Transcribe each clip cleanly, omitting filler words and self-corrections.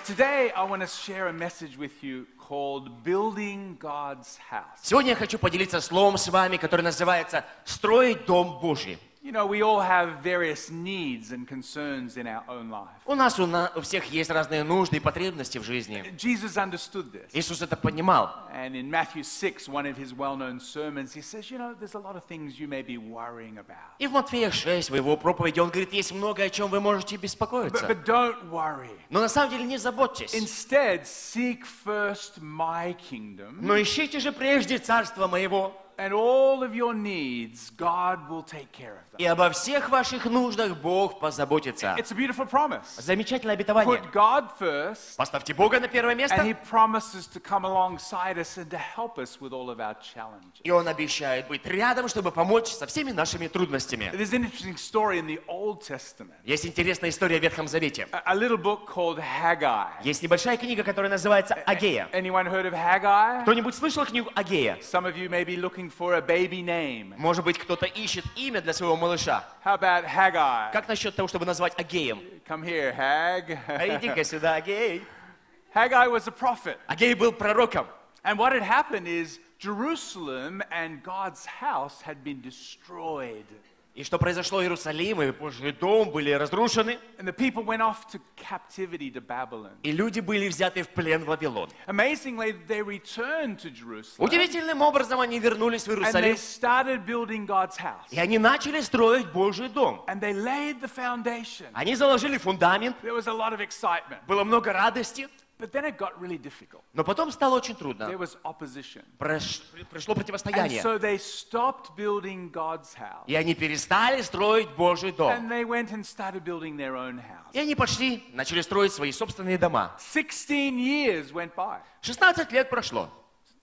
Today I want to share a message with you called Building God's House. Сегодня я хочу поделиться словом с вами, которое называется «Строить дом Божий». You know, we all have various needs and concerns in our own life. У всех есть разные нужды и потребности в жизни. Jesus understood this. Иисус это понимал. And in Matthew 6, one of his well-known sermons, he says, you know, there's a lot of things you may be worrying about. И в Матфея 6, в его проповеди, он говорит, есть многое, о чем вы можете беспокоиться. But don't worry. Но на самом деле не заботьтесь. Instead, seek first my kingdom. Но ищите же прежде царство моего. And all of your needs, God will take care of them. И обо всех ваших нуждах Бог позаботится. It's a beautiful promise. Замечательное обетование. Put God first, Поставьте Бога на первое место. and He promises to come alongside us and to help us with all of our challenges. И Он обещает быть рядом, чтобы помочь со всеми нашими трудностями. There's an interesting story in the Old Testament. Есть интересная история в Ветхом Завете. A little book called Haggai. Есть небольшая книга, которая называется «Агея». Anyone heard of Haggai? Кто-нибудь слышал книгу «Агея»? Some of you may be looking for a baby name. Может быть, кто-то ищет имя для своего малыша. How about Haggai? Как насчет того, чтобы назвать Агеем? Come here, Hag. А иди-ка сюда, Агей. Haggai was a prophet. Агей был пророком. And what had happened is Jerusalem and God's house had been destroyed. И что произошло? Иерусалим и Божий дом были разрушены. And the people went off to captivity to Babylon. И люди были взяты в плен в Вавилон. Amazingly, they returned to Jerusalem. Удивительным образом они вернулись в And they Иерусалим. started building God's house. И они начали строить Божий дом. And they laid the foundation. Они заложили фундамент. There was a lot of excitement. Было много радости. But then it got really difficult. Но потом стало очень There трудно. was opposition. Пришло And противостояние. so they stopped building God's house. И они перестали строить Божий дом. And they went and started building their own house. И они пошли, начали строить свои собственные дома. 16 years went by. 16 лет прошло.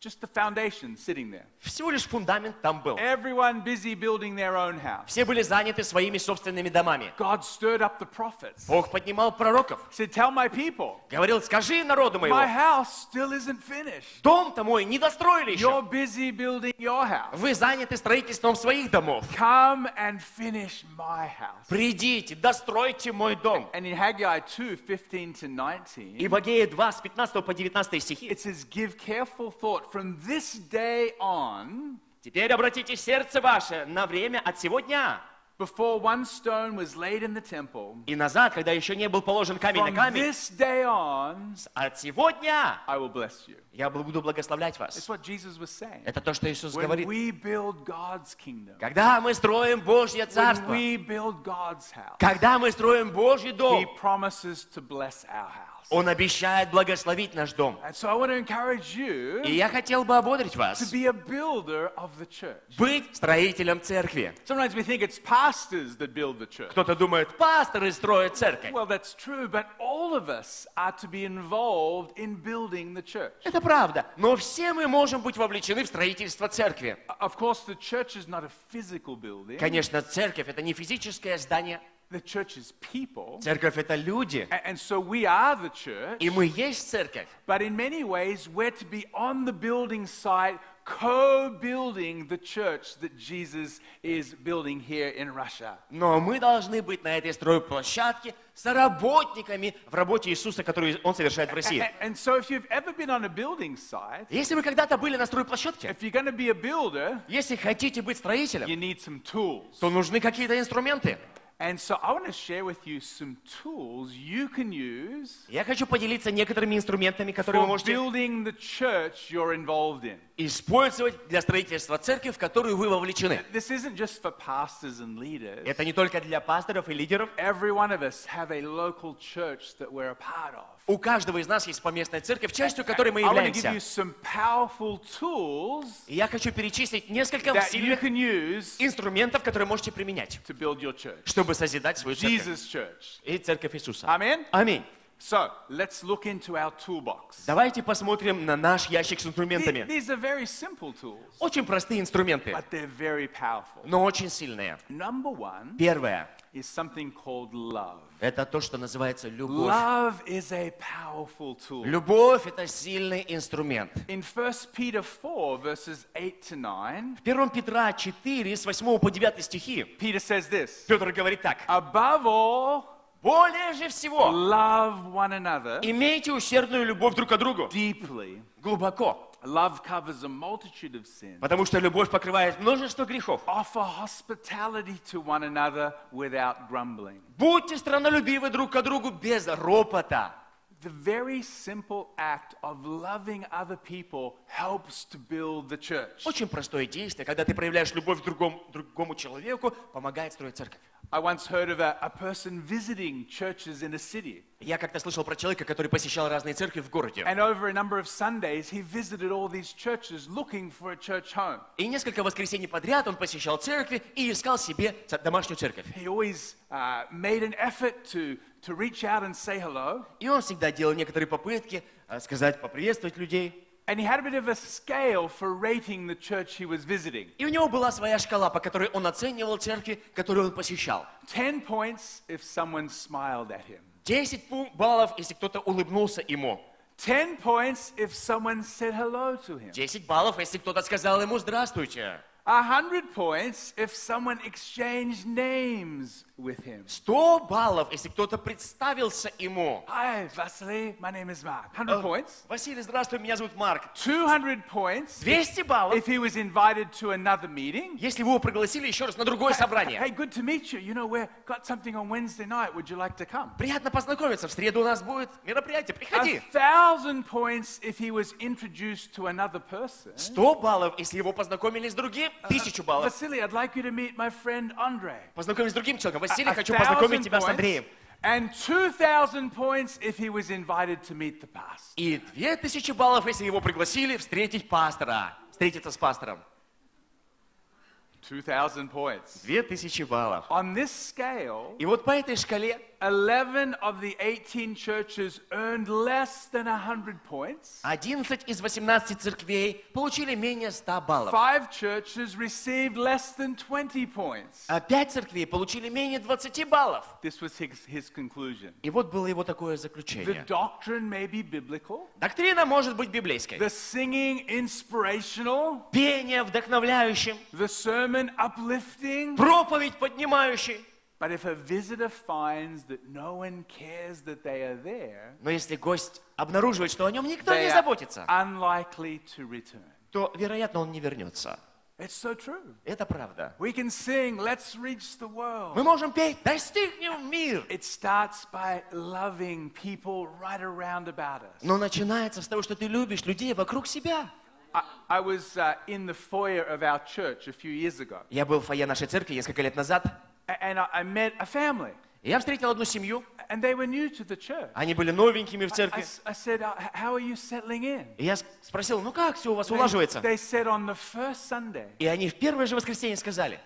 Just the foundation sitting there. Всего лишь фундамент там был. Everyone busy building their own house. Все были заняты своими собственными домами. God stirred up the prophets. Бог поднимал пророков. He said, tell my people, Говорил, скажи народу my моего, house still isn't finished. дом-то мой не достроили еще. You're busy building your house. Вы заняты строительством своих домов. Come and finish my house. Придите, достройте мой дом. And in Haggai 2, 15 to 19, И в Агее 2, с 15 по 19 стихи. it says, give careful thought from this day on, Теперь обратите сердце ваше на время от сего дня. before one stone was laid in the temple, И назад, когда еще не был положен камень на from камень. this day on, От сего дня I will bless you. я буду благословлять That's вас. what Jesus was saying. Это то, что Иисус When говорит. we build God's kingdom, Когда мы строим Божье when царство, we build God's house, когда мы строим Божий He дом, promises to bless our house. Он обещает благословить наш дом. And so I want to encourage you И я хотел бы ободрить to вас be a builder of the church. быть строителем церкви. Sometimes we think it's pastors that build the church. Кто-то думает, пасторы строят церковь. Well, that's true, but all of us are to be involved in building the church. Это правда. Но все мы можем быть вовлечены в строительство церкви. Of course, the church is not a physical building. Конечно, церковь — это не физическое здание. The church is people. Церковь — это люди. And so we are the church. И мы есть церковь. But in many ways, we're to be on the building site, co-building the church that Jesus is building here in Russia. Но мы должны быть на этой стройплощадке соработниками в работе Иисуса, которую Он совершает в России. And so if you've ever been on a building site, Если вы когда-то были на стройплощадке, if you're going to be a builder, если хотите быть строителем, you need some tools. то нужны какие-то инструменты. And so I want to share with you some tools you can use Я хочу поделиться некоторыми инструментами, которые вы for можете building the church you're involved in. использовать для строительства церкви, в которую вы вовлечены. This isn't just for pastors and leaders. Это не только для пасторов и лидеров. Every one of us have a local church that we're a part of. У каждого из нас есть поместная церковь, частью которой мы I want to give являемся. you some powerful tools И я хочу перечислить несколько that you сильных can use инструментов, которые можете применять, to build your church. чтобы созидать свою церковь. Jesus' church. И церковь Иисуса. Amen? Аминь. So, let's look into our toolbox. Давайте посмотрим на наш ящик с инструментами. These are very simple tools, Очень простые инструменты, but they're very powerful. но очень сильные. Number one Первое is something called love. – это то, что называется любовь. Love is a powerful tool. Любовь – это сильный инструмент. In 1 Peter 4, verses 8 to 9, В 1 Петра 4, с 8 по 9 стихи, Peter says this, Петр говорит так. above all, Более же всего, love one another имейте усердную любовь друг к другу. deeply. Глубоко. Love covers a multitude of sins. Потому что любовь покрывает множество грехов. Offer hospitality to one another without grumbling. Будьте страннолюбивы друг к другу без ропота. The very simple act of loving other people helps to build the church. Очень простое действие, когда ты проявляешь любовь к другому человеку, помогает строить церковь. I once heard of a person visiting churches in a city. Я как-то слышал про человека, который посещал разные церкви в городе. And over a number of Sundays, he visited all these churches looking for a church home. И несколько воскресений подряд он посещал церкви и искал себе домашнюю церковь. He always made an effort to reach out and say hello. И он всегда делал некоторые попытки сказать, поприветствовать людей. And he had a bit of a scale for rating the church he was visiting. И у него была своя шкала, по которой он оценивал церкви, которые он посещал. 10 points if someone smiled at him. 10 баллов, если кто-то улыбнулся ему. 10 points if someone said hello to him. 10 баллов, если кто-то сказал ему «Здравствуйте». 100 points if someone exchanged names with him. 100 баллов, если кто-то представился ему. Hi, Vasily, my name is Mark. 100 points. Василий, здравствуй, меня зовут Марк. 200 points 200 баллов, if he was invited to another meeting. если вы его пригласили еще раз на другое собрание. Hey, good to meet you. You know, we've got something on Wednesday night. Would you like to come? Приятно познакомиться. В среду у нас будет мероприятие. Приходи. 1000 points if he was introduced to another person. 100 баллов, если его познакомили с другим. 1000 баллов. Vasily, I'd like you to meet my friend Andre. Познакомить с другим человеком. Василий, хочу познакомить тебя с Андреем. And 2000 points if he was invited to meet the pastor. И 2000 баллов, если его пригласили встретить пастора. Встретиться с пастором. 2000 points. 2000 баллов. On this scale, И вот по этой шкале 11 of the 18 churches earned less than 100 points. 11 из 18 церквей получили менее 100 баллов. 5 churches received less than 20 points. А 5 церквей получили менее 20 баллов. This was his conclusion. И вот было его такое The заключение. doctrine may be biblical. Доктрина может быть библейской. The singing inspirational. Пение вдохновляющим. The sermon uplifting. Проповедь поднимающей. But if a visitor finds that no one cares that they are there, Но если гость обнаруживает, что о нем никто they не are заботится, unlikely to return. то, вероятно, он не вернется. It's so true. Это правда. We can sing, let's reach the world. Мы можем петь «Достигнем мир». It starts by loving people right around about us. Но начинается с того, что ты любишь людей вокруг себя. I was in the foyer of our church a few years ago, Я был в фойе нашей церкви несколько лет назад, and I met a family, и я встретил одну семью. and they were new to the church. Они были новенькими в церкви. I said, how are you settling in? И я спросил, ну как все у вас улаживается? They said on the first Sunday, И они в первое же воскресенье сказали,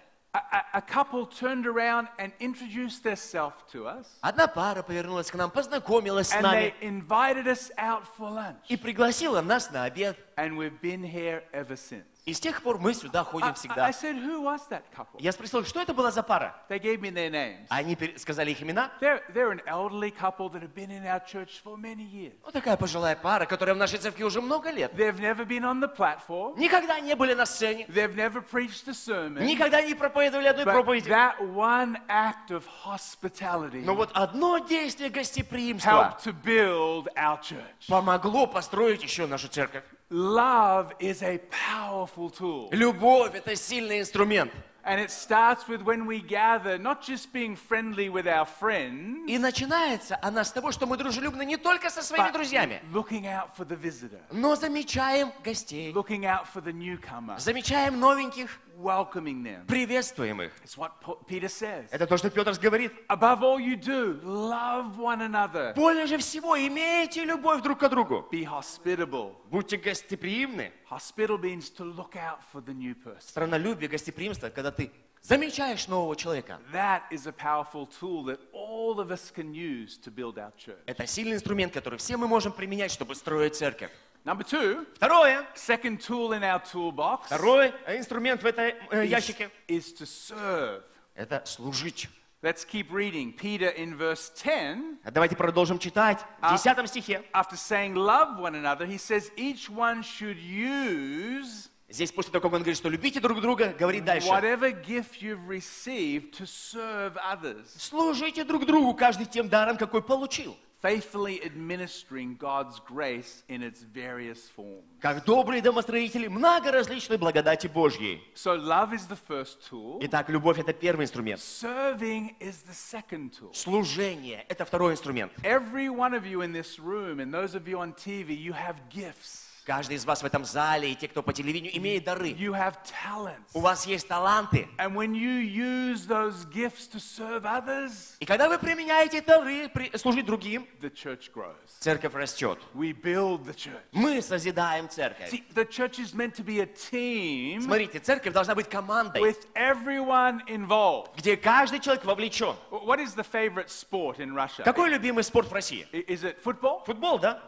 a couple turned around and introduced themselves to us, одна пара повернулась к нам, познакомилась с and нами they invited us out for lunch, и пригласила нас на обед. and we've been here ever since. И с тех пор мы сюда ходим I всегда. said, who was that couple? Я спросил, что это была за пара? They gave me their names. Они сказали их имена. They're an elderly couple that have been in our church for many years. Вот такая пожилая пара, которая в нашей церкви уже много лет. They've never been on the platform. Никогда не были на сцене. They've never preached a sermon. Никогда не проповедовали одной But проповеди. that one act of hospitality Но вот одно действие гостеприимства helped to build our church. помогло построить еще нашу церковь. Love is a powerful tool. Любовь – это сильный инструмент. And it starts with when we gather, not just being friendly with our friends, И начинается она с того, что мы дружелюбны не только со своими but друзьями, looking out for the visitor, но замечаем гостей, looking out for the newcomer, замечаем новеньких, welcoming them. приветствуем их. It's what Peter says. Это то, что Петр говорит. Above all you do, love one another. Более же всего, имейте любовь друг к другу. Be hospitable. Будьте гостеприимны. Hospitable means to look out for the new person. Странолюбие, гостеприимство, когда ты замечаешь нового человека. That is a powerful tool that all of us can use to build our church. Это сильный инструмент, который все мы можем применять, чтобы строить церковь. Number two, Второе. second tool in our toolbox Второй инструмент в этой ящике is to serve. – это служить. Let's keep reading. Peter in verse 10, Давайте продолжим читать. В 10 стихе. after saying love one another, he says each one should use Здесь после того, как он говорит, что любите друг друга, говорит дальше. Whatever gift you've received to serve others. Служите друг другу, каждый тем даром, какой получил. Faithfully administering God's grace in its various forms. Как добрые домостроители много различной благодати Божьей. So love is the first tool. Итак, любовь – это первый инструмент. Serving is the second tool. Служение – это второй инструмент. Every one of you in this room and those of you on TV, you have gifts. Каждый из вас в этом зале и те, кто по телевидению, имеет дары. You have talents. У вас есть таланты. And when you use those gifts to serve others, И когда вы применяете дары служить другим, the church grows. церковь растет. We build the church. Мы созидаем церковь. See, the church is meant to be a team Смотрите, церковь должна быть командой, with everyone involved. где каждый человек вовлечен. What is the favorite sport in Russia? Какой любимый спорт в России? Is it football? Футбол, да?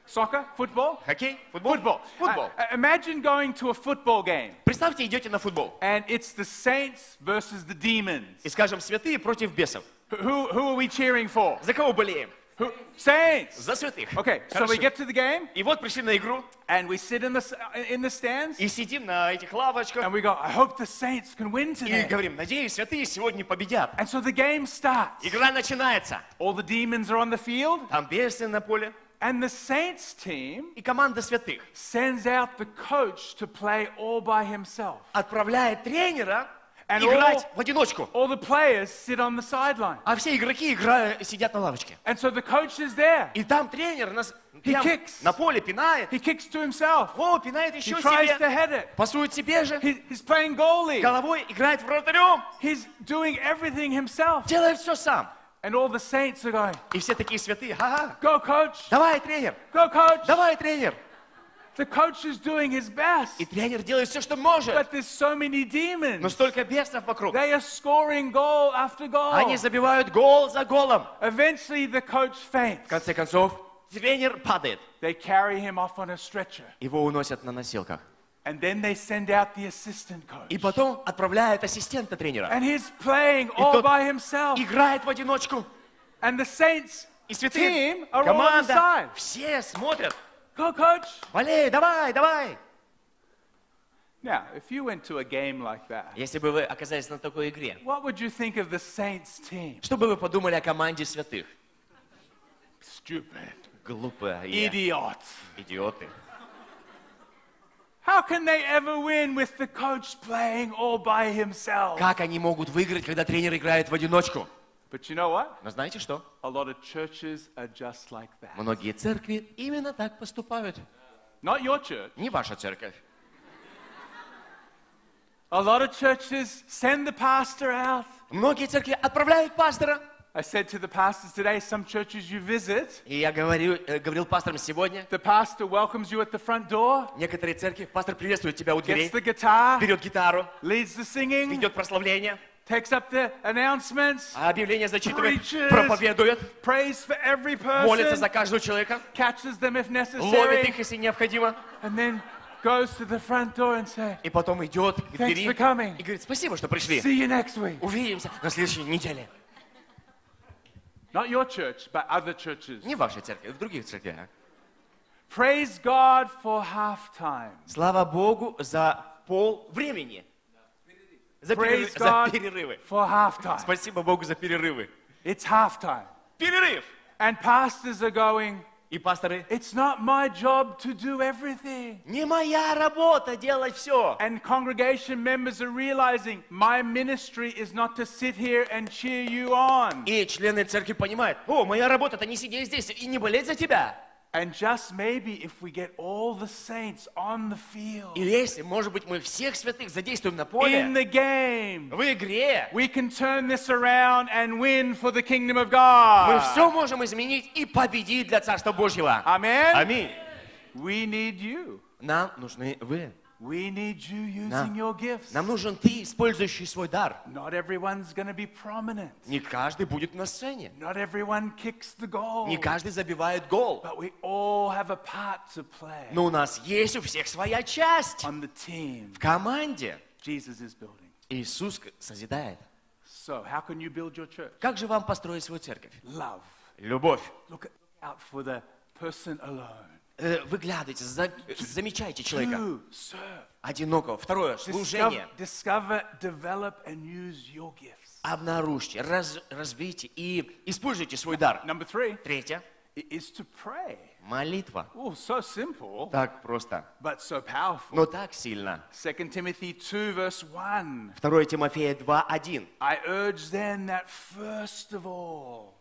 Soccer? Football? Хоккей? Футбол? Football. Футбол. Imagine going to a football game Представьте, идете на футбол. and it's the saints versus the demons. И, скажем, святые против бесов. Who are we cheering for? За кого болеем? Saints. За святых. Okay, so Хорошо. we get to the game И вот пришли на игру, and we sit in the stands и сидим на этих лавочках, and we go, I hope the saints can win и today. говорим, надеюсь, святые сегодня победят. And so the game starts. Игра начинается. All the demons are on the field Там бесы на поле. and the saints team И команда святых sends out the coach to play all by himself. отправляет тренера And играть в одиночку. all the players sit on the sideline. А все игроки сидят на лавочке. And so the coach is there. И там тренер нас прям kicks. на поле пинает. He kicks to himself. О, пинает He еще tries to себе. head it. Пасует себе же. He's playing goalie. Головой играет вратарем. He's doing everything himself. Делает все сам. And all the saints are going, И все такие святые. Ага. go coach, Давай, тренер. go coach. Давай, тренер. The coach is doing his best. И тренер делает все, что может. But there's so many Но demons. столько бесов вокруг. They are scoring goal after goal. Они забивают гол за голом. Eventually the coach В faints. конце концов, тренер падает. They carry him off on a stretcher. Его уносят на носилках. And then they send out the assistant И coach. потом отправляют ассистента тренера. And he's playing И all тот by himself. играет в одиночку. And the saints И святые, team are all on the команда, side. все смотрят. Go coach. Валей, давай, давай. Now, if you went to a game like that, Если бы вы оказались на такой игре, what would you think of the saints team? что бы вы подумали о команде святых? Stupid. Глупые Idiots. идиоты. How can they ever win with the coach playing all by himself? Как они могут выиграть, когда тренер играет в одиночку? But you know what? Но знаете что? A lot of churches are just like that. Многие церкви именно так поступают. Not your church. Не ваша церковь. A lot of churches send the pastor out. Многие церкви отправляют пастора. I said to the pastors today, some churches you visit, И я говорил пасторам сегодня, the pastor welcomes you at the front door, некоторые церкви, пастор приветствует тебя у дверей, gets the guitar, берет гитару, leads the singing, ведет прославление, takes up the announcements, а объявление зачитывает, preaches, проповедует, prays for every молится person, за каждого человека, catches them if ловит necessary, их, если необходимо, and then goes to the front door and says, и потом идет к Thanks двери for coming. и говорит, спасибо, что пришли. see you next week. Увидимся на следующей неделе. Not your church, but other churches. Не в вашей церкви, в других церквях. Praise God for halftime. Слава Богу за пол времени. За Praise перерывы. God for halftime. Спасибо Богу за перерывы. It's halftime. Перерыв. And pastors are going, И пасторы, it's not my job to do everything. не моя работа делать все. And congregation members are realizing my ministry is not to sit here and cheer you on. И члены церкви понимают, о, моя работа это не сидеть здесь и не болеть за тебя. And just maybe if we get all the saints on the field, И если, может быть, мы всех святых задействуем на in поле, the game, в игре, we can turn this around and win for the kingdom of мы God. все можем изменить и победить для Царства Божьего. Amen. Аминь. We need you. Нам нужны вы. We need you using Нам- your gifts. Нам нужен ты, использующий свой дар. Not everyone's going to be prominent. Не каждый будет на сцене. Not everyone kicks the goal. Не каждый забивает гол. But we all have a part to play Но у нас есть у всех своя часть. on the team В команде Jesus is building. Иисус созидает. So, how can you build your church? Как же вам построить свою церковь? Love. Любовь. Look out for the person alone. Выглядывайте, замечайте человека. Two, serve. Одинокого. Второе, служение. Discover, develop, and use your gifts. Обнаружьте, развейте и используйте свой дар. Number 3 Третье. is to pray. Молитва. Oh, so simple, Так просто, but so powerful. но так сильно. 2 Timothy 2, verse 1. 2 Тимофея 2:1. I urge then that first of all,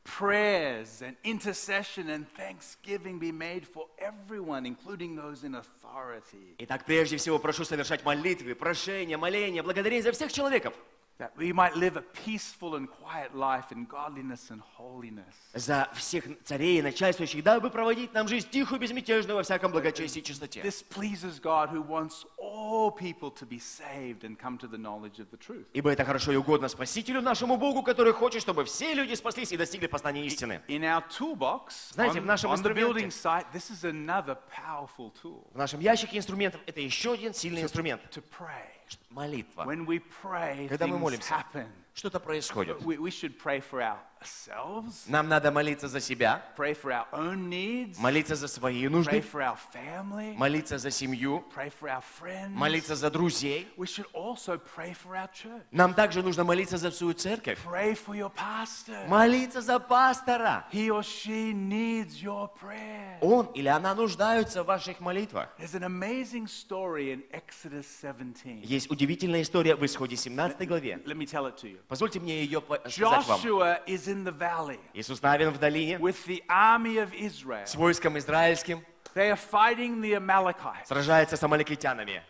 prayers and intercession and thanksgiving be made for everyone, including those in authority. Итак, прежде всего прошу совершать молитвы, прошения, моления, благодарение за всех человеков. That we might live a peaceful and quiet life in godliness and holiness. За всех царей и начальствующих, дабы проводить нам жизнь тихую, безмятежную во всяком благочестии и чистоте. This pleases God who wants all people to be saved and come to the knowledge of the truth. Ибо это хорошо и угодно Спасителю нашему Богу, который хочет, чтобы все люди спаслись и достигли познания истины. In our toolbox, Знаете, в нашем on the building инструменте, site, this is another powerful tool в нашем ящике инструментов, это еще один сильный инструмент. to pray. Молитва. When we pray, Когда мы things молимся, happen. что-то происходит. We should pray for ourselves, Нам надо молиться за себя, pray for our own needs, молиться за свои pray нужды, for our family, молиться за семью, pray for our friends. молиться за друзей. We should also pray for our church. Нам также нужно молиться за всю церковь. Pray for your pastor. Молиться за пастора. He or she needs your prayer. Он или она нуждаются в ваших молитвах. There's an amazing story in Exodus 17. Есть удивительная история в Исходе 17 главе. Let me tell it to you. Позвольте мне ее сказать вам. Joshua is in the valley Иисус Навин в долине with the army of Israel. с войском израильским They are fighting the Amalekites. сражается с амаликитянами.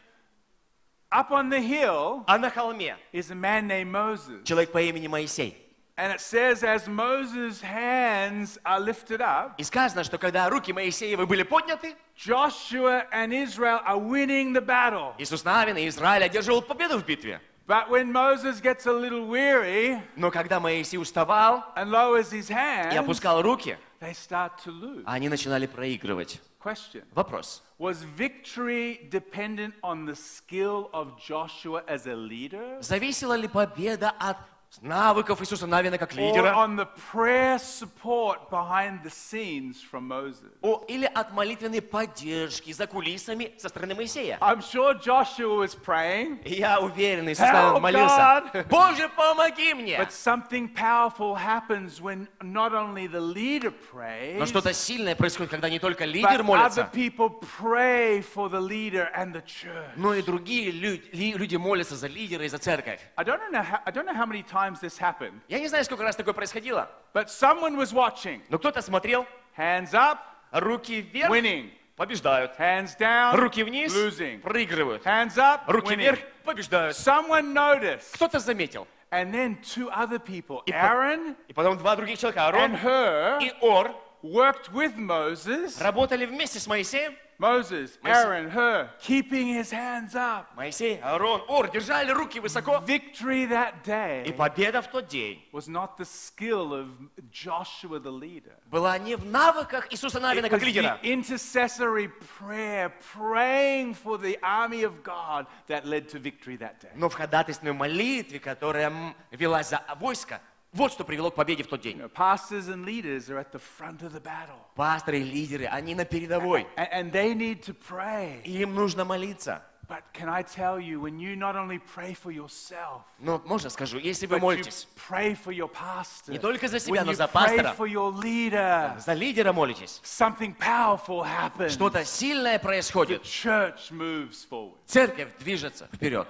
Up on the hill А на холме is a man named Moses. человек по имени Моисей. And it says, as Moses' hands are lifted up, И сказано, что когда руки Моисеевы были подняты, Joshua and Israel are winning the battle. Иисус Навин и Израиль одерживал победу в битве. But when Moses gets a little weary Но когда Моисей уставал and lowers his и hands, опускал руки, they start to lose. они начинали проигрывать. Question. Вопрос. Was victory dependent on the skill of Joshua as a leader? Зависела ли победа от навыков Иисуса Навина как Or лидера? on the prayer support behind the scenes from Moses? Или от молитвенной поддержки за кулисами со стороны Моисея? I'm sure Joshua was praying, И я уверен, Иисус Help, Навин молился. God! Боже, помоги мне! but something powerful happens when not only the leader prays, Но что-то сильное происходит, когда не только лидер but other молится, people pray for the leader and the church. но и другие люди молятся за лидера и за церковь. I don't know how many times this happened, Я не знаю, сколько раз такое происходило, but someone was watching. но кто-то смотрел, Hands up, руки вверх, winning. побеждают. Hands down, Руки вниз, losing. проигрывают. Hands up, Руки winning. вверх, побеждают. Someone noticed. Кто-то заметил. And then two other people, И Aaron И потом два других человека, and Аарон Hur, и Ор, worked with Moses. работали вместе с Моисеем. Moses, Aaron, Hur, keeping his hands up. Моисей, Аарон, Ор держали руки высоко. Victory that И day победа в тот день was not the skill of Joshua the leader. была не в навыках Иисуса Навина It как was лидера, the intercessory prayer, praying for the army of God that led to victory that day. но в ходатайственной молитве, которая велась за войско. Вот что привело к победе в тот день. You know, pastors and leaders are at the front of the battle. Пасторы и лидеры, они на передовой. And they need to pray. И им нужно молиться. But can I tell you, when you not only pray for yourself, Но можно скажу, если вы but you молитесь, pray for your pastor, не только за себя, when но you за pray пастора, for your leader, за лидера молитесь, something powerful happens. что-то сильное The происходит. church moves forward. Церковь движется вперед.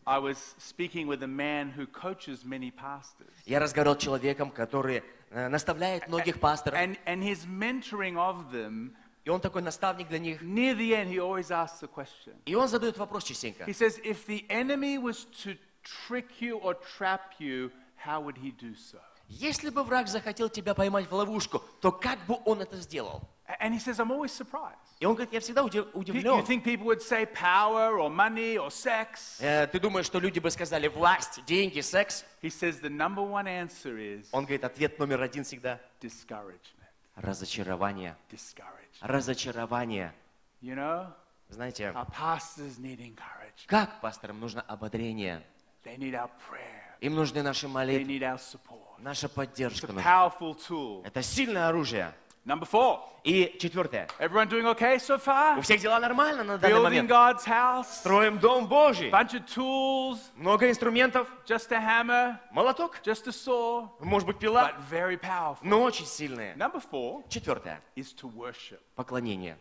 I was speaking with a man who coaches many pastors. Я разговаривал с человеком, который наставляет многих пасторов, And his mentoring of them, и он такой наставник для них. near the end, he always asks the question. И он задает вопрос частенько. He says, if the enemy was to trick you or trap you, how would he do so? Если бы враг захотел тебя поймать в ловушку, то как бы он это сделал? And he says, I'm always surprised. И он говорит, я всегда You удивлен. think people would say power or money or sex? Ты думаешь, что люди бы сказали власть, деньги, секс? He says the number one answer is Он говорит, ответ номер один всегда discouragement. разочарование. Discouragement. Разочарование. You know, Знаете, our pastors need encouragement. как пасторам нужно ободрение? They need our prayer. Им нужны наши They молитвы, need our support. наша It's поддержка. a нужна. powerful tool. Это сильное оружие. Number 4. И четвертое. Everyone doing okay so far? У всех дела нормально на данный Building момент. God's house. Строим дом Божий. Bunch of tools. Много инструментов. Just a hammer. Молоток. Just a saw. Может быть, пила. But very powerful. Но очень сильные. Number 4 Четвертое. is to worship. Поклонение.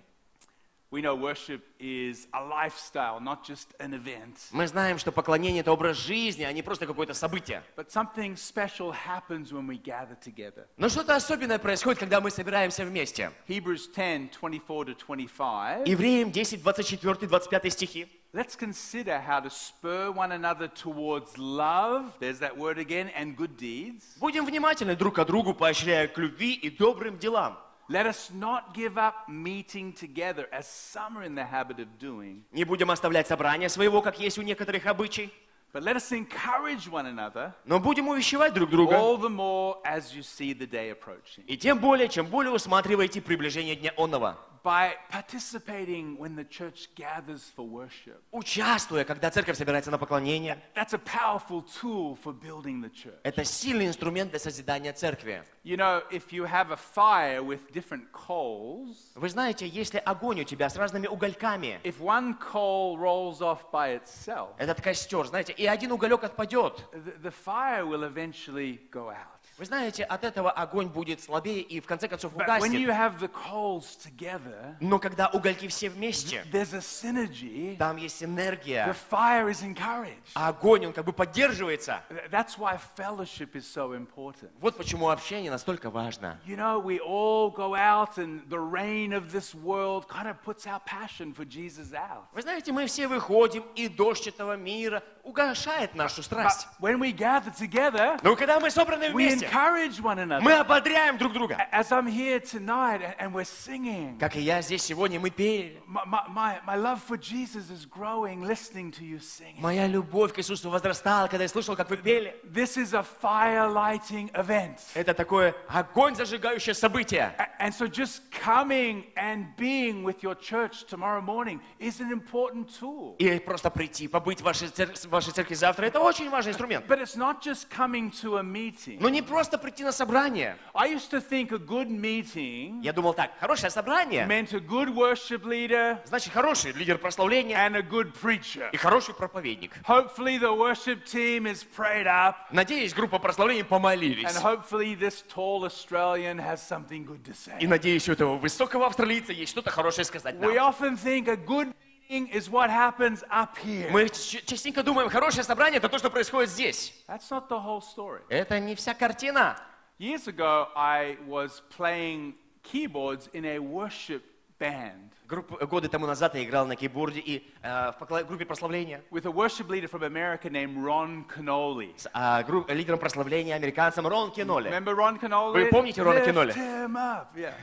We know worship is a lifestyle, not just an event. Мы знаем, что поклонение — это образ жизни, а не просто какое-то событие. But something special happens when we gather together. Но что-то особенное происходит, когда мы собираемся вместе. Hebrews 10:24-25. Евреям 10, 24, 25 стихи. Let's consider how to spur one another towards love, there's that word again, and good deeds. Будем внимательны друг к другу, поощряя к любви и добрым делам. Let us not give up meeting together, as some are in the habit of doing. Не будем оставлять собрания своего, как есть у некоторых обычай. But let us encourage one another, Но будем увещевать друг друга. all the more as you see the day approaching. И тем более, чем более усматриваете приближение Дня Онного. By participating when the church gathers for worship. Участвуя, когда церковь собирается на поклонение. That's a powerful tool for building the church. Это сильный инструмент для созидания церкви. You know, if you have a fire with different coals, Вы знаете, если огонь у тебя с разными угольками, if one coal rolls off by itself, этот костер, знаете, и один уголек отпадет, the fire will eventually go out. вы знаете, от этого огонь будет слабее и в конце концов But when you угаснет. have the coals together, Но когда угольки все вместе, there's a synergy. там есть The энергия, fire is encouraged. а огонь, он как бы поддерживается. That's why fellowship is so important. Вот почему общение настолько важно. You know, we all go out and the rain of this world kind of puts our passion for Jesus out. Вы знаете, мы все выходим, и дождь этого мира угошает нашу But страсть. when we gather together, Но когда мы собраны we вместе, encourage one another. мы ободряем друг друга. As I'm here tonight and we're singing, Как и я здесь сегодня, мы пели. my love for Jesus is growing listening to you singing. Моя любовь к Иисусу возрастала, когда я слышал, как вы пели. This is a fire lighting event. Это такое огонь зажигающее событие. And so just coming and being with your church tomorrow morning is an important tool. И просто прийти, побыть в вашей церкви завтра, это очень важный инструмент. But it's not just coming to a meeting. Но не просто прийти на собрание. I used to think a good meeting Я думал так, хорошее собрание, meant a good worship leader значит хороший лидер прославления and a good preacher. и хороший проповедник. Hopefully the worship team is prayed up, Надеюсь, группа прославления and помолились. hopefully this tall Australian has something good to И say. надеюсь, у этого высокого австралийца есть что-то хорошее сказать We нам. often think a good meeting is what happens up here. Мы частенько думаем, хорошее собрание — это то, что происходит здесь. That's not the whole story. Это не вся картина. Years ago, I was playing keyboards in a worship band Годы тому назад я играл на кейборде и в группе прославления with a worship leader from America named Ron Canoli. с лидером прославления американцем Рон Кинолли. Remember Ron Canoli? Вы помните Рона Кинолли? Lift him up, yeah.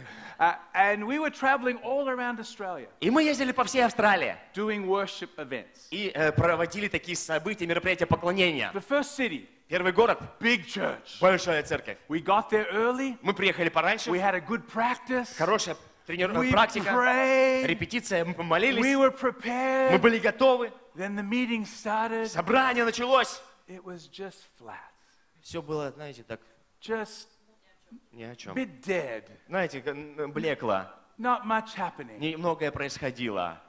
And we were traveling all around Australia И мы ездили по всей Австралии doing worship events. и проводили такие события, мероприятия поклонения. The first city, Первый город, big church. большая церковь. We got there early. Мы приехали пораньше, We had a good practice. хорошая We практика, prayed. репетиция, мы We молились, were мы prepared. были готовы. Then the meeting started. Собрание началось. It was just flat. Все было, знаете, так Just ни о a чем. bit dead. Знаете, блекло. Not much happening. Многое происходило.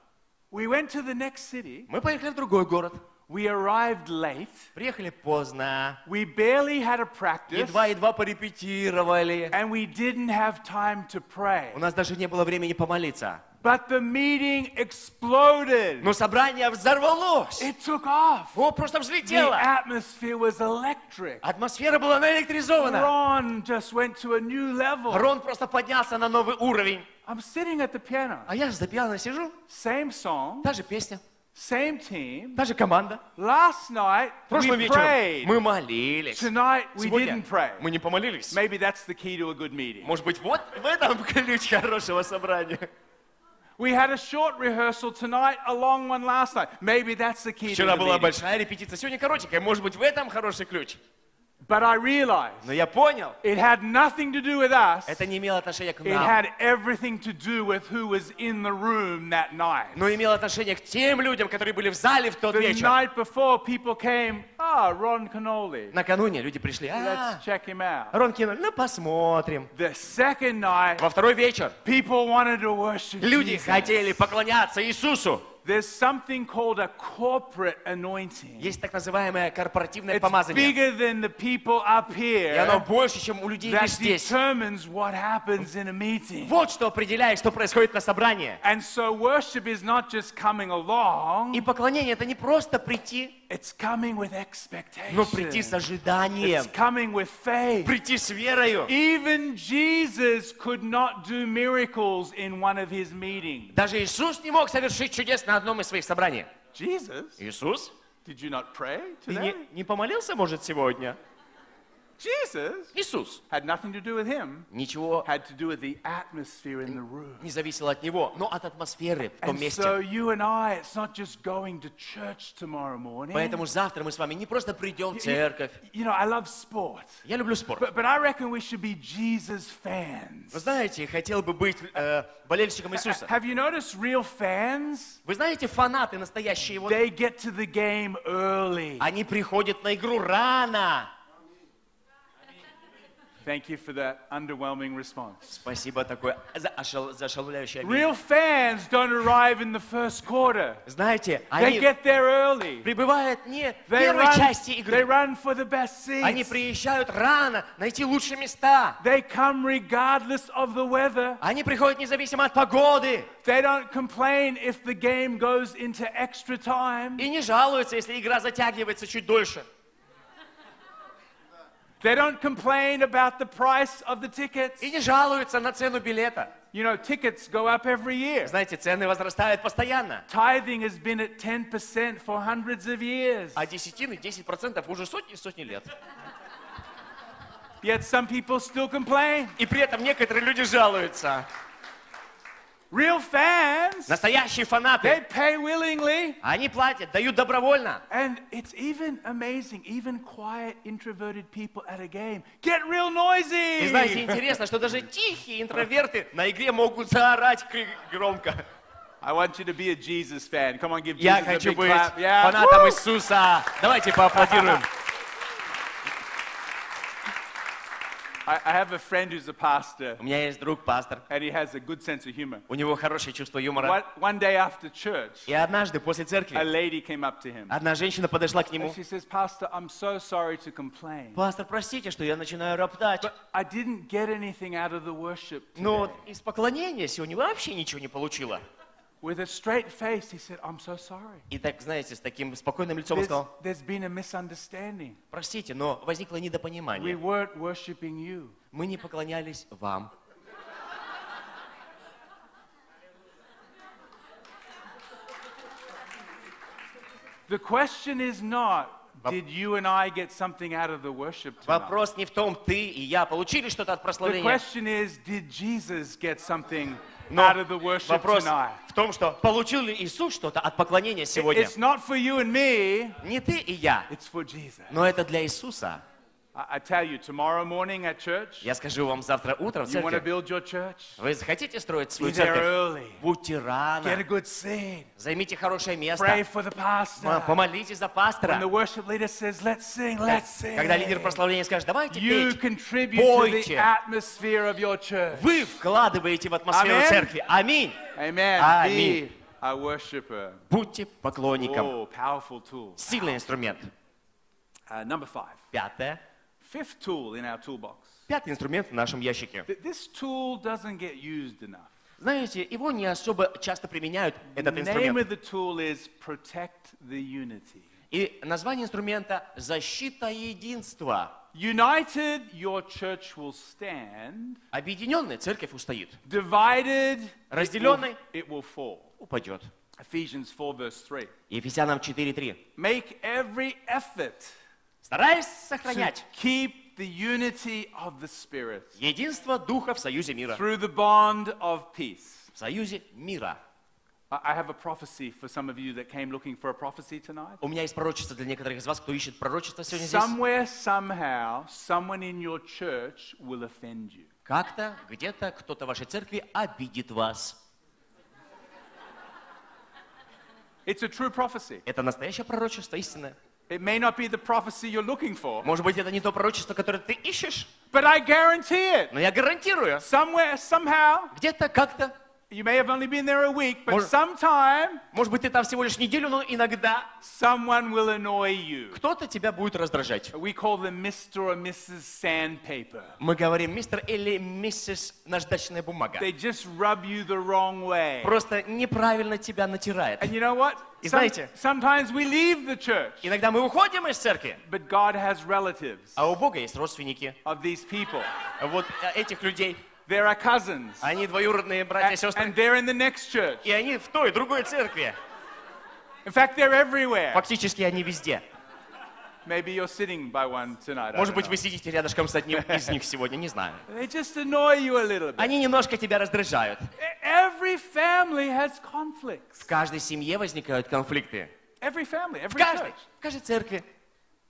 We went to the next city. Мы поехали в другой город. We arrived late. Приехали поздно. We barely had a practice. Едва порепетировали. And we didn't have time to pray. У нас даже не было времени помолиться. But the meeting exploded. Но собрание взорвалось. It took off. О, просто The взлетело. atmosphere was electric. Атмосфера была наэлектризована. Ron just went to a new level. Рон просто поднялся на новый уровень. I'm sitting at the piano. А я за пиано сижу. Same song, Та же песня, same team. та же команда. Last night Прошлым we вечером prayed. мы молились. Tonight we Сегодня didn't pray. мы не помолились. Maybe that's the key to a good meeting. Может быть, вот в этом ключ хорошего собрания. We had a short rehearsal tonight, a long one last night. Maybe that's the key to Вчера the была meeting. большая репетиция, сегодня коротенькая. Может быть, в этом хороший ключ. But I realized Но я понял, it had nothing to do with us. это не имело отношения к It нам, had everything to do with who was in the room that night. но имело отношение к тем людям, которые были в зале в тот The вечер. night before, people came, Ron Canoli. Накануне люди пришли, Let's check him out. Рон Кинноль, ну посмотрим. The second night, Во второй вечер people wanted to worship люди Jesus. хотели поклоняться Иисусу. There's something called a corporate anointing. Есть так называемое корпоративное It's помазание. bigger than the people up И оно here больше, чем у людей that здесь. determines what happens in a meeting. Вот что определяет, что происходит на собрании. And so worship is not just coming along, И поклонение — это не просто прийти, it's coming with но прийти expectation. с ожиданием, It's coming with faith. прийти с верою. Even Jesus could not do miracles in one of his meetings. Даже Иисус не мог совершить чудес на одном из своих собраний. Jesus? Иисус? Did you not pray Ты today? не помолился, может, сегодня? Jesus Иисус. had nothing to do with him, Ничего had to do with the atmosphere in the room. не зависело от него, но от атмосферы в том And месте. so you and I, it's not just going to church tomorrow morning. Поэтому завтра мы с вами не просто придем в церковь. You know, I love sport, Я люблю спорт. but I reckon we should be Jesus fans. Вы знаете, хотел бы быть болельщиком Иисуса. Have you noticed real fans? Вы знаете, фанаты настоящие его, They get to the game early. они приходят на игру рано. Thank you for that underwhelming response. Спасибо такое за ошеломляющее Real объяснение. fans don't arrive in the first quarter. Знаете, They они get there early. прибывают не в They первой части they игры. run for the best Они seats. приезжают рано, найти лучшие места. They come regardless of the weather. Они приходят независимо от погоды. They don't complain if the game goes into extra time. И не жалуются, если игра затягивается чуть дольше. They don't complain about the price of the tickets. И не жалуются на цену билета. You know, tickets go up every year. Знаете, цены возрастают постоянно. Tithing has been at 10% for hundreds of years. А десятины, 10% уже сотни и сотни лет. Yet some people still complain. И при этом некоторые люди жалуются. Real fans, Настоящие they фанаты, pay willingly. они платят, дают добровольно. And it's even amazing, even quiet, introverted people at a game get real noisy. И знаете, интересно, что даже тихие интроверты на игре могут заорать громко. I want you to be a Jesus fan. Come on, give Я Jesus a хочу big быть clap. Yeah. фанатом Woo! Иисуса. Давайте поаплодируем. I have a friend who's a pastor, У меня есть друг, пастор. and he has a good sense of humor. У него хорошее чувство юмора. One day after church, И однажды после a церкви lady came up to him. одна женщина подошла к And нему. she says, Pastor, I'm so sorry to complain, Пастор, простите, что я начинаю роптать. but I didn't get anything out of the worship Но today. из поклонения сегодня вообще ничего не получила. With a straight face, he said, I'm so sorry. И так, знаете, с таким спокойным лицом он сказал: There's been a misunderstanding. простите, но возникло We недопонимание. weren't worshiping you. Мы не поклонялись вам. The question is not, did you and I get something out of the worship tonight? Вопрос не в том, ты и я получили что-то от The прославления. question is, did Jesus get something Но out of the worship вопрос tonight? в том, что получил ли Иисус что-то от поклонения сегодня. It's not for you and me, Не ты и я, it's for Jesus. но это для Иисуса. I tell you, tomorrow morning at church, Я скажу вам завтра утром в you want to церкви. build your church? Вы хотите строить Be свою there церковь? early. Будьте Get a рано. good seat. Займите хорошее Pray место. for the pastor. Помолитесь за When the пастора. worship leader says, let's sing, let's sing. Когда лидер прославления скажет: давайте You петь, contribute to the Пойте. atmosphere of your church. вы вкладываете в атмосферу Аминь. церкви. Аминь. Amen. Аминь. Be a worshiper. Будьте поклонником. Oh, powerful tool. Сильный инструмент. Number 5. Пятое. Fifth tool in our toolbox. Пятый инструмент в нашем ящике. This tool doesn't get used enough. Знаете, его не особо часто применяют, этот The name инструмент. of the tool is protect the unity. И название инструмента — «Защита единства». United, your church will stand. Объединенная церковь устоит. Divided, Разделенный it will fall. упадет. Ephesians 4 verse 3. Ефесянам 4:3. Make every effort Стараясь to сохранять keep the unity of the Spirit единство Духа в союзе мира. through the bond of peace. В союзе мира. I have a prophecy for some of you that came looking for a prophecy tonight. У меня есть пророчество для некоторых из вас, кто ищет пророчество сегодня здесь. Somewhere, somehow, someone in your church will offend you. Как-то, где-то кто-то в вашей церкви обидит вас. It's a true prophecy. Это настоящее пророчество, истинное. It may not be the prophecy you're looking for, Может быть, это не то пророчество, которое ты ищешь, but I guarantee it. но я гарантирую, Somewhere, somehow, где-то, как-то, you may have only been there a week, but Может- sometime может быть, ты там всего лишь неделю, но иногда someone will annoy you. кто-то тебя будет раздражать. We call them Mr. or Mrs. Sandpaper. Мы говорим, мистер или миссис наждачная бумага. They just rub you the wrong way. Просто неправильно тебя натирает. And you know what? И знаете, Sometimes we leave the church, иногда мы уходим из церкви, but God has relatives а у Бога есть родственники. of these people. Вот этих людей, They're our cousins, они двоюродные братья и сестры, and they're in the next church. и они в той и другой церкви. In fact, they're everywhere. Фактически они везде. Maybe you're sitting by one tonight. I Может don't быть, know. вы сидите рядышком с одним из них сегодня, не знаю. They just annoy you a little bit. Они немножко тебя раздражают. Every family has conflicts. В каждой семье возникают конфликты. Every family, В every каждой, church. в каждой церкви.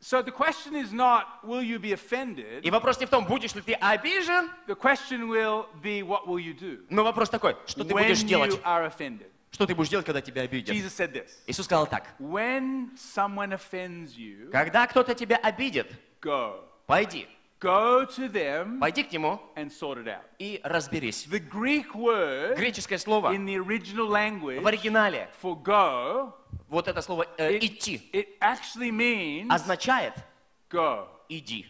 So the question is not, will you be offended? И вопрос не в том, будешь ли ты обижен, The question will be, what will you do но вопрос такой, что ты when будешь делать? you are offended? Что ты будешь делать, когда тебя обидят? Jesus said this. Иисус сказал так. When someone offends you, Когда кто-то тебя обидит, go. пойди. Go to them Пойди к нему and sort it out. и разберись. The Greek word Греческое слово in the original language в оригинале, for go, вот это слово «идти», it actually means означает go. «иди».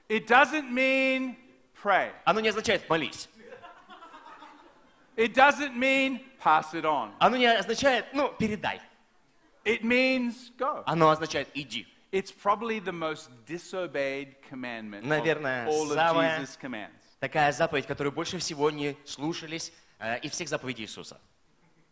It doesn't mean pray. Оно не означает «молись». It doesn't mean pass it on. Оно не означает «передай». It means go. Оно означает «иди». It's probably the most disobeyed commandment Наверное, of all of самая Jesus' commands. такая заповедь, которую больше всего не слушались из всех заповедей Иисуса.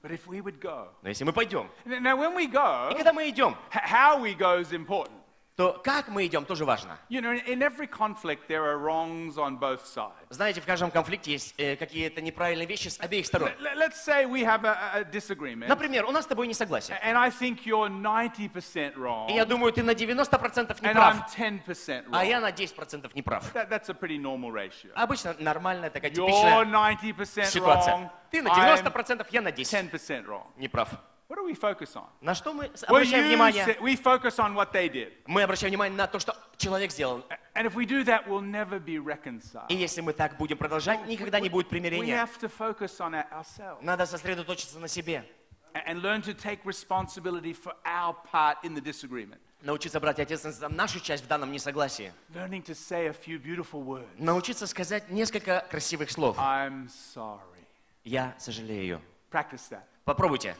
But if we would go, Но если мы пойдем, now when we и go, когда мы идем, how we go is important. то как мы идем, тоже важно. You know, in every conflict there are wrongs on both sides. Знаете, в каждом конфликте есть какие-то неправильные вещи с обеих сторон. Let's say we have a disagreement, Например, у нас с тобой несогласие. and I think you're 90% wrong, И я думаю, ты на 90% не and прав, I'm 10% а wrong. я на 10% не прав. That's a pretty normal ratio. Обычно нормальная такая You're типичная 90% ситуация. wrong, Ты на I'm 90%, я на 10% 10% wrong. не прав. What do we focus on? На что мы Well, обращаем внимание? we focus on what they did. Мы обращаем внимание на то, что человек сделал. And if we do that, we'll never be reconciled. И если мы так будем продолжать, никогда не будет We примирения. have to focus on ourselves Надо сосредоточиться на себе. and learn to take responsibility for our part in the disagreement. Научиться брать ответственность за нашу часть в данном несогласии. Learning to say a few beautiful words. Научиться сказать несколько красивых слов. I'm sorry. Я сожалею. Practice that Попробуйте.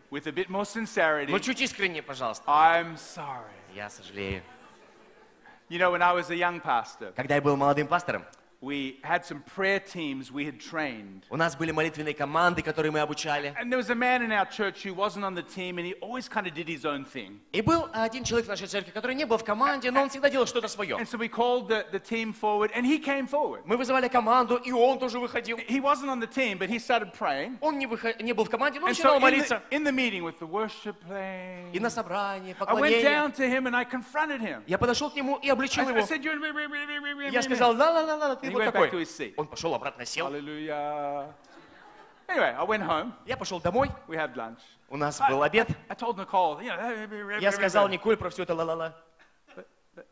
with a bit more sincerity. Но чуть искренне, пожалуйста. I'm sorry. Я сожалею. You know, when I was a young pastor, Когда я был молодым пастором, we had some prayer teams we had trained. у нас были молитвенные команды, которые мы обучали. And there was a man in our church who wasn't on the team and he always kind of did his own thing. И был один человек в нашей церкви, который не был в команде, но он всегда делал что-то свое. And so we called the team forward and he came forward. Мы вызывали команду, и он тоже выходил. He wasn't on the team, but he started praying. Он не был в команде, но And начинал so молиться. in the meeting with the worship playing, И на собрании, I went down поклонение. to him and I confronted him. Я подошел к нему и обличил I его. said, "You're..." Я сказал, ла-ла-ла, ты And he вот went back to такой. his seat. Он пошел обратно, сел. Hallelujah. Anyway, I went home. Я пошел домой. We had lunch. У нас был обед. I told Nicole, you know, Я сказал Николь про все это ла-ла-ла.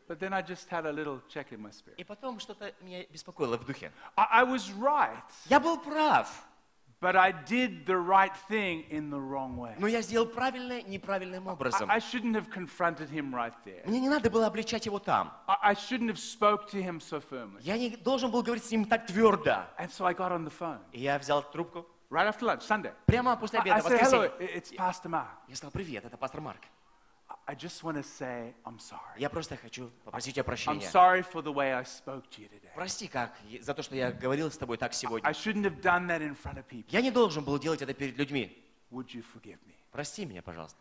but then I just had a little check in my spirit. И потом что-то меня беспокоило в духе. I was right, Я был прав, but I did the right thing in the wrong way. но я сделал правильное неправильным образом. I shouldn't have confronted him right there. Мне не надо было обличать его там. I shouldn't have spoke to him so firmly. Я не должен был говорить с ним так твердо. And so I got on the phone И я взял трубку right after lunch, Sunday. прямо после I обеда, в said, hello, воскресенье. it's Pastor Mark. Я сказал, привет, это пастор Марк. I just want to say I'm sorry. Я просто хочу попросить у тебя I'm прощения. sorry for the way I spoke to you today. Прости, за то, что я говорил с тобой так сегодня. I shouldn't have done that in front of people. Я не должен был делать это перед людьми. Would you forgive me? Прости меня, пожалуйста.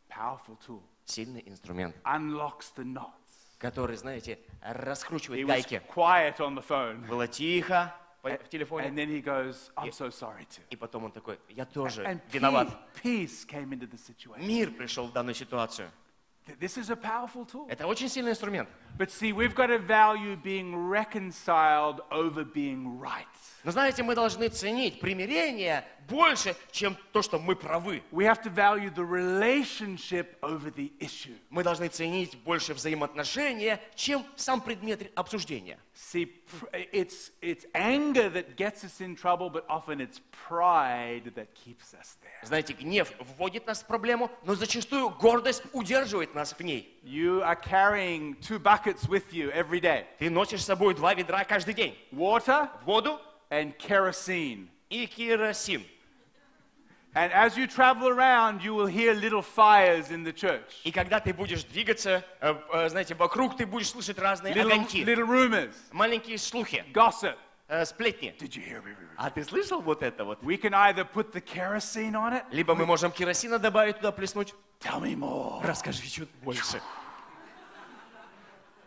Powerful tool. Сильный инструмент, Unlocks the knots. который, знаете, He раскручивает was гайки. quiet on the phone. Было тихо в And телефоне. then he goes, I'm so sorry too. И потом он такой, я тоже And виноват. peace came into the situation. Мир пришел в данную ситуацию. This is a powerful tool. Это очень сильный инструмент. But see, we've got to value being reconciled over being right. Но знаете, мы должны ценить примирение больше, чем то, что мы правы. We have to value the relationship over the issue. Мы должны ценить больше взаимоотношения, чем сам предмет обсуждения. See, it's anger that gets us in trouble, but often it's pride that keeps us there. Знаете, гнев вводит нас в проблему, но зачастую гордость удерживает нас в ней. You are carrying 2 buckets with you every day. Ты носишь с собой 2 ведра каждый день. Water Воду and kerosene. и керосин. And as you travel around, you will hear little fires in the church. И когда ты будешь двигаться, знаете, вокруг, ты будешь слышать разные огоньки. Little rumors, Маленькие слухи, gossip. сплетни. Did you hear? А ты слышал вот это вот? We can either put the kerosene on it. Либо мы можем керосина добавить туда, плеснуть. Tell me more. Расскажи чуть больше.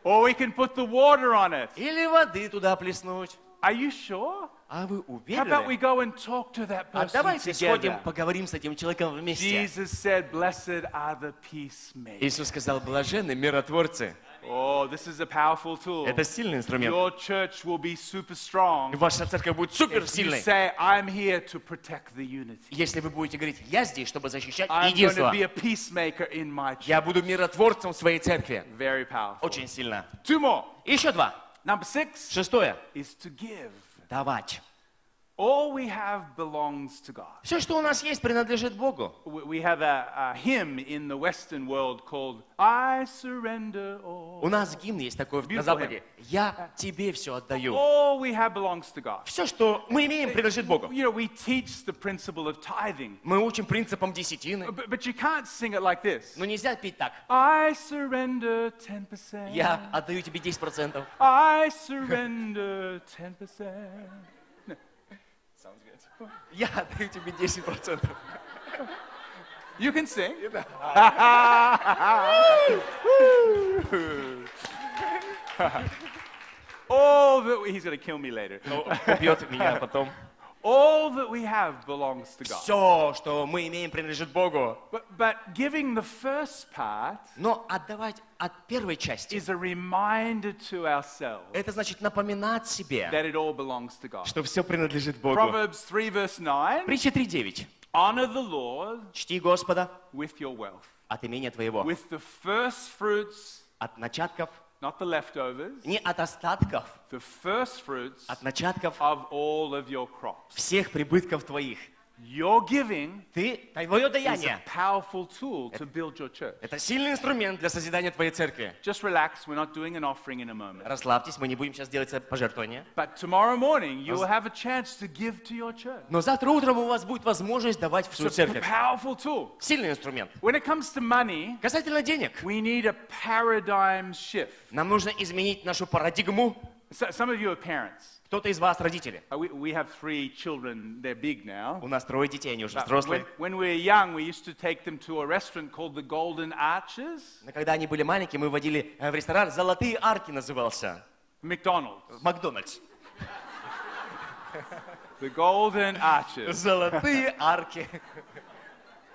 Or we can put the water on it. Или воды туда плеснуть. Are you sure? А вы How about we уверены? go and talk to that А person давайте сходим, together? поговорим с этим человеком вместе. Jesus said, "Blessed are the peacemakers." Иисус сказал, блаженны миротворцы. Oh, this is a powerful tool. Это сильный инструмент. Your church will be super strong Ваша церковь будет супер if you сильной, say, "I'm here to protect the unity. если вы будете говорить, я здесь, чтобы защищать I'm going to единство. be a peacemaker in my church." Я буду миротворцем в своей церкви. Very powerful. Очень сильно. 2 more. Еще 2. Number 6 Шестое. is to give. Давать. All we have belongs to God. Все, что у нас есть, принадлежит Богу. We have a hymn in the Western world called "I Surrender All." У нас гимн есть такой на Западе. Я тебе все отдаю. All we have belongs to God. Все, что мы имеем, принадлежит Богу. You know, we teach the principle of tithing, Мы учим принципам десятины. but you can't sing it like this. Но нельзя петь так. I surrender 10%. Я отдаю тебе 10%. I surrender 10%. Я отдаю тебе 10%. You can sing. All that he's going to kill me later. Убьет меня потом. All that we have belongs to God. Все, что мы имеем, принадлежит Богу. But giving the first part Но отдавать от первой части, is a reminder to ourselves это значит напоминать себе, that it all belongs to God. что все принадлежит Богу. Proverbs 3 verse 9. Притча 3:9. Honor the Lord Чти Господа with your wealth, от имения твоего, with the first fruits, от начатков, not the leftovers, не от остатков, the first fruits от начатков of all of your crops. всех прибытков твоих. Your giving Твое is a даяние. powerful tool to build your church. Это сильный инструмент для созидания твоей церкви. Just relax, we're not doing an offering in a moment. Расслабьтесь, мы не будем сейчас делать пожертвования. But tomorrow morning you will have a chance to give to your church. Но завтра утром у вас будет возможность давать в свою It's a церковь. powerful tool. Сильный инструмент. When it comes to money, Касательно денег, we need a paradigm shift. нам нужно изменить нашу парадигму. Some of you are parents. Кто-то из вас родители. We have 3 children, they're big now. У нас 3 детей, они уже But взрослые. when we were young, we used to take them to a restaurant called the Golden Arches. Но когда они были маленькие, мы водили в ресторан «Золотые арки» назывался. McDonald's. Макдональдс. The Golden Arches. Золотые арки.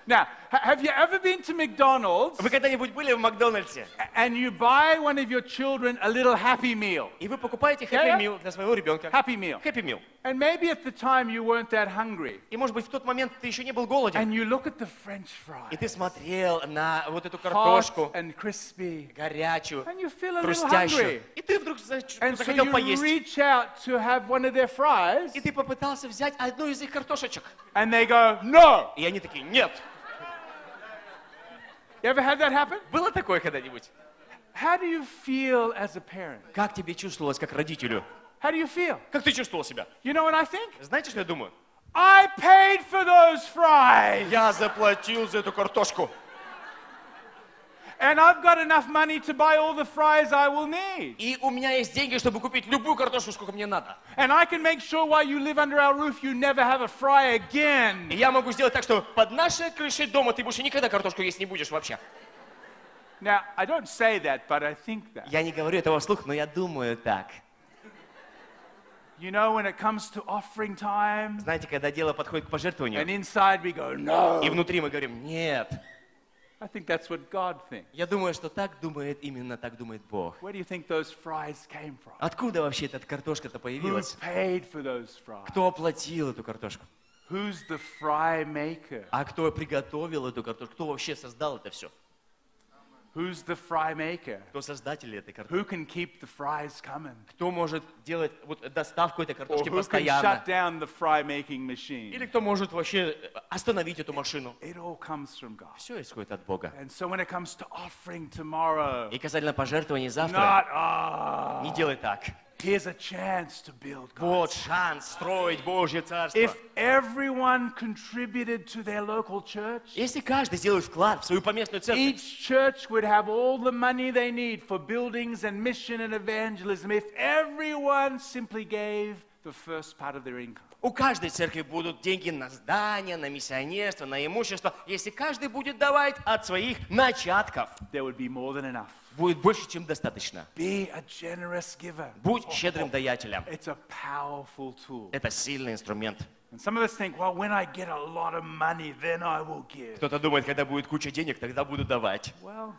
Now, have you ever been to McDonald's Вы когда-нибудь были в Макдональдсе? and you buy one of your children a little Happy Meal? И вы покупаете Yeah, Happy yeah. Meal для своего ребенка. Happy Meal. Happy Meal. And maybe at the time you weren't that hungry. И, может быть, в тот момент ты еще не был голоден. And you look at the French И fries, ты смотрел на вот эту hot картошку, and crispy, горячую, and you feel a little хрустящую. hungry. И ты вдруг And so захотел you поесть. reach out to have one of their fries, И ты попытался взять одну из их картошечек. and they go, "No." И они такие, нет. You ever had that happen? Было такое когда-нибудь? How do you feel as a parent? Как тебе чувствовалось как родителю? How do you feel? Как ты чувствовал себя? You know what I think? Знаете, что я думаю? I paid for those fries, Я заплатил за эту картошку. and I've got enough money to buy all the fries I will need. И у меня есть деньги, чтобы купить любую картошку, сколько мне надо. And I can make sure while you live under our roof, you never have a fry И again. я могу сделать так, что под нашей крышей дома ты больше никогда картошку есть не будешь вообще. Now, I don't say that, but I think that. Я не говорю этого вслух, но я думаю так. You know, when it comes to offering time, Знаете, когда дело подходит к and пожертвованию, inside we go, "No." и внутри мы говорим, нет. I think that's what God thinks. Я думаю, что именно так думает Бог. Where do you think those fries came from? Откуда вообще эта картошка-то Who появилась? paid for those fries? Кто оплатил эту картошку? Who's the fry maker? А кто приготовил эту картошку? Кто вообще создал это все? Who's the fry maker? Кто создатель этой картошки? Who can keep the fries coming? Кто может делать доставку этой Or картошки who can постоянно? shut down the fry making machine? Или кто может вообще остановить эту машину? It all comes from God. Все исходит от Бога. And so when it comes to offering tomorrow, И касательно пожертвований завтра, not, не делай так. here's a chance to build God. Вот шанс строить Божье Царство. If everyone contributed to their local church, Если каждый сделает вклад в свою поместную церковь, each church would have all the money they need for buildings and mission and evangelism if everyone simply gave the first part of their income. у каждой церкви будут деньги на здание, на миссионерство, на имущество. Если каждый будет давать от своих начатков, There would be more than enough. будет больше, чем достаточно. Be a generous giver. Будь щедрым даятелем. It's a powerful tool. Это сильный инструмент. And some of us think, well, when I get a lot of money, then I will give. Кто-то думает, когда будет куча денег, тогда буду давать. Well,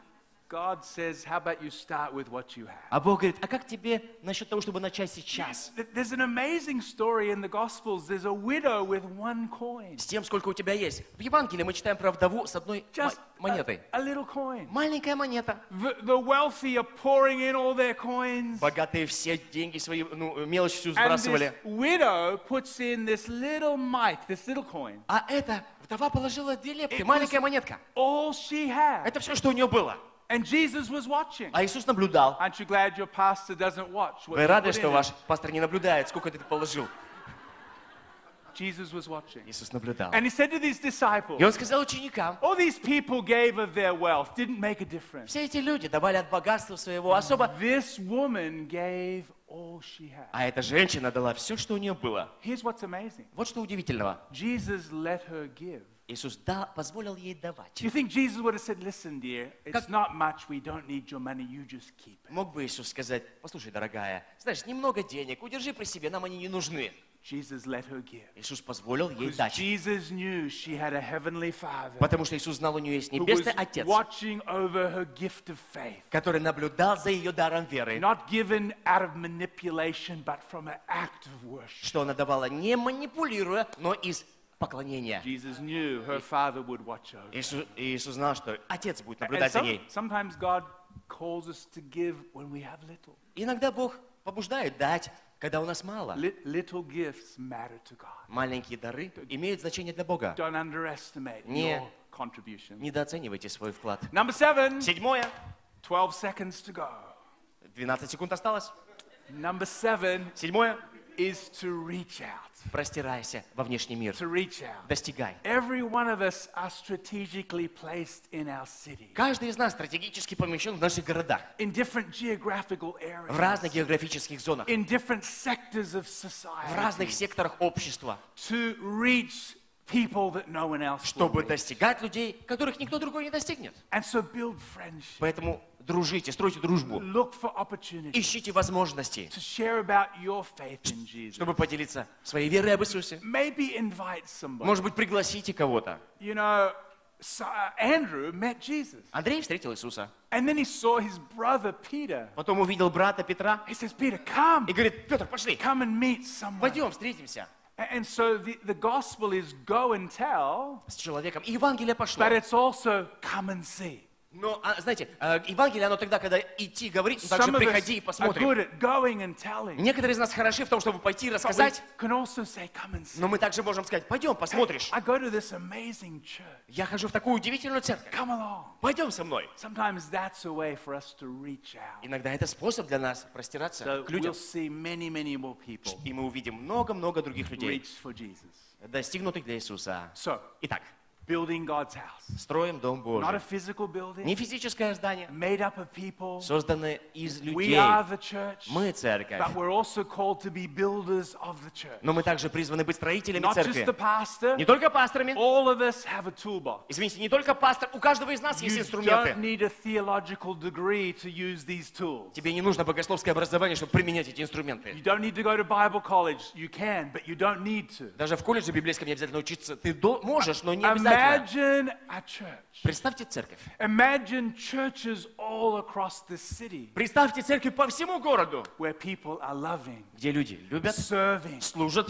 God says, how about you start with what you have? А Бог говорит, а как тебе насчет того, чтобы начать сейчас? There's an amazing story in the Gospels. There's a widow with one coin. С тем, сколько у тебя есть. В Евангелии мы читаем про вдову с одной Just монетой. a little coin. Маленькая монета. The wealthy are pouring in all their coins. Богатые все деньги свои, мелочь всю And сбрасывали. this widow puts in this little mite, this little coin. А эта вдова положила 2 лепки, It маленькая was монетка. all she had. Это все, что у нее было. And Jesus was watching. А Иисус наблюдал. Aren't you glad your pastor doesn't watch what Вы you рады, put что in ваш it? пастор не наблюдает, сколько ты положил? Jesus was watching. Иисус наблюдал. And he said to these disciples, И он сказал ученикам, all these people gave of their wealth, didn't make a difference. все эти люди давали от богатства своего особо, This woman gave all she had. а эта женщина дала все, что у нее было. Here's what's amazing. Вот что удивительного. Jesus let her give. Иисус позволил ей давать. Do you think Jesus would have said, listen, dear, it's Как- not much, we don't need your money, you just keep it. Мог бы Иисус сказать, послушай, дорогая, знаешь, немного денег, удержи при себе, нам они не нужны. Jesus let her give. Иисус позволил ей Because дать. Jesus knew she had a heavenly Father Потому что Иисус знал, у нее есть who was Небесный Отец, watching over her gift of faith. который наблюдал за ее даром веры, Not given out of manipulation, but from an act of worship. что она давала не манипулируя, но из поклонения. Jesus knew her Father would watch over. Иисус знал, что Отец будет And наблюдать за ней. sometimes God calls us to give when we have little. Иногда Бог побуждает дать, когда у нас мало. Little gifts matter to God. Маленькие дары имеют значение для Бога. Don't underestimate Не. your contribution. Недооценивайте свой вклад. Number 7, 7. 12 seconds to go. 12 секунд осталось. Number 7 7. is to reach out. Простирайся во внешний мир. To reach out. Достигай. Every one of us are strategically placed in our city, Каждый из нас стратегически помещен в наших городах, in different geographical areas, в разных географических зонах, in different sectors of в разных society, секторах общества, to reach people that no one else will чтобы reach. достигать людей, которых никто другой не достигнет. And so build friendship. Поэтому дружите, стройте дружбу, Look for opportunities ищите возможности, to share about your faith in Jesus. чтобы поделиться своей верой об Иисусе. Maybe invite somebody. Может быть, пригласите кого-то. You know, Andrew met Jesus. Андрей встретил Иисуса. And then he saw his brother Peter. Потом увидел брата Петра He says, Peter, come. и говорит, Петр, пошли, Come and meet someone. пойдем, встретимся And so the gospel is go and tell, с человеком. И Евангелие пошло. but it's also come and see. Но, знаете, Евангелие, оно тогда, когда идти говорить, ну, также Some of us приходи и are посмотрим. good at going and telling. Некоторые из нас хороши в том, чтобы пойти и But we рассказать, can also say, come and see. но мы также можем сказать, пойдем, посмотришь. I go to this amazing church. Я хожу в такую удивительную церковь. Come along. Пойдем со мной. Sometimes that's a way for us to reach out. Иногда это способ для нас простираться So к we'll людям. see many, many more people И мы увидим много-много других людей, reach for Jesus. достигнутых для Иисуса. So, Итак, building God's house. строим Дом Not a Божий. physical building, Не физическое здание, made up of people. созданное из We людей. are the church, Мы церковь. but we're also called to be builders of the church. Но мы также призваны быть строителями Not just the церкви. pastor. Не только пасторами. All of us have a toolbox. Извините, не только пастор. У каждого из нас есть You инструменты. don't need a theological degree to use these tools. Тебе не нужно богословское образование, чтобы применять эти инструменты. You don't need to go to Bible college. You can, but you don't need to. Даже в колледже библейском не обязательно учиться. Ты можешь, но не A обязательно. обязательно. Imagine a church. Представьте церковь. Imagine churches all across the city Представьте церковь по всему городу, where people are loving, где люди любят, serving, служат,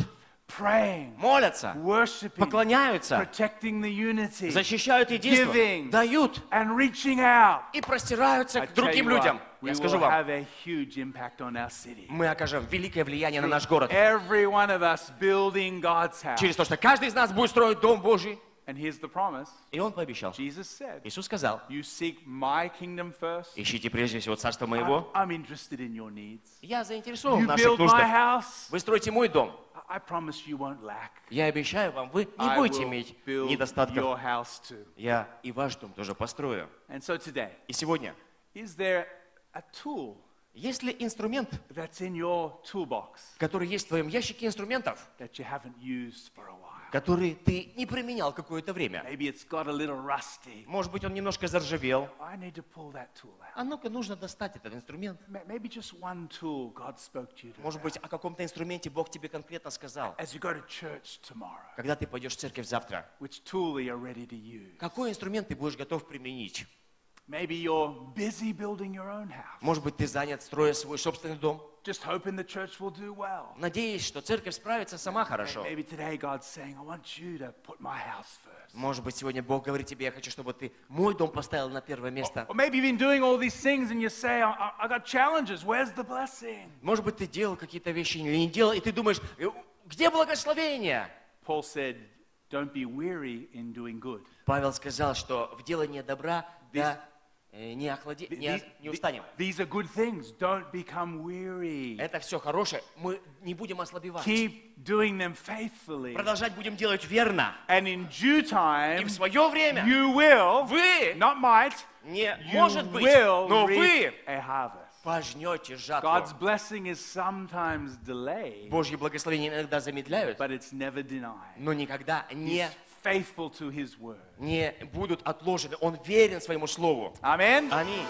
praying, молятся, worshiping, поклоняются, protecting the unity, защищают единство, giving, дают and reaching out. и простираются I к tell другим you людям. what, we Я will скажу вам, have a huge impact on our city. мы окажем великое влияние на наш город. Every one of us building God's house. Через то, что каждый из нас будет строить Дом Божий. And here's the promise. И Он пообещал. Jesus said, Иисус сказал, you seek my kingdom first. ищите прежде всего Царство Моего. I'm interested in your needs. Я заинтересован в You наших build my нуждах. house. Вы строите мой дом. I promise you won't lack. Я обещаю вам, вы не I будете will иметь build недостатков. your house too. Я и ваш дом тоже построю. And so today, И сегодня, is there a tool есть ли инструмент, that's in your toolbox который есть в твоем ящике инструментов, that you haven't used for a while? который ты не применял какое-то время? Maybe it's got a little rusty. Может быть, он немножко заржавел. I need to pull that tool out. А ну-ка, нужно достать этот инструмент. Maybe just one tool God spoke to you Может быть, о каком-то инструменте Бог тебе конкретно сказал. as you go to church tomorrow. Когда ты пойдешь в церковь завтра, Which tool are you ready to use? какой инструмент ты будешь готов применить? Maybe you're busy building your own house, Может быть, ты занят, строя свой собственный дом, just hoping the church will do well. надеясь, что церковь справится сама хорошо. Maybe today God's saying, I want you to put my house first. Может быть, сегодня Бог говорит тебе, я хочу, чтобы ты мой дом поставил на первое место. Or maybe you've been doing all these things and you say, I got challenges. Where's the blessing? Может быть, ты делал какие-то вещи или не делал, и ты думаешь, где благословение? Paul said, don't be weary in doing good. Павел сказал, что в делании добра не устанем. These are good things. Don't become weary. Это все хорошее, мы не будем ослабевать. Keep doing them faithfully. Продолжать будем делать верно. And in due И time, в свое время you will, вы, not might, не you может быть, will но reap вы a harvest. пожнете God's жатву. blessing is sometimes delayed, Божьи благословения иногда замедляют, but it's never denied. но никогда He's faithful to his word. не будут отложены. Он верен своему слову. Amen. Аминь.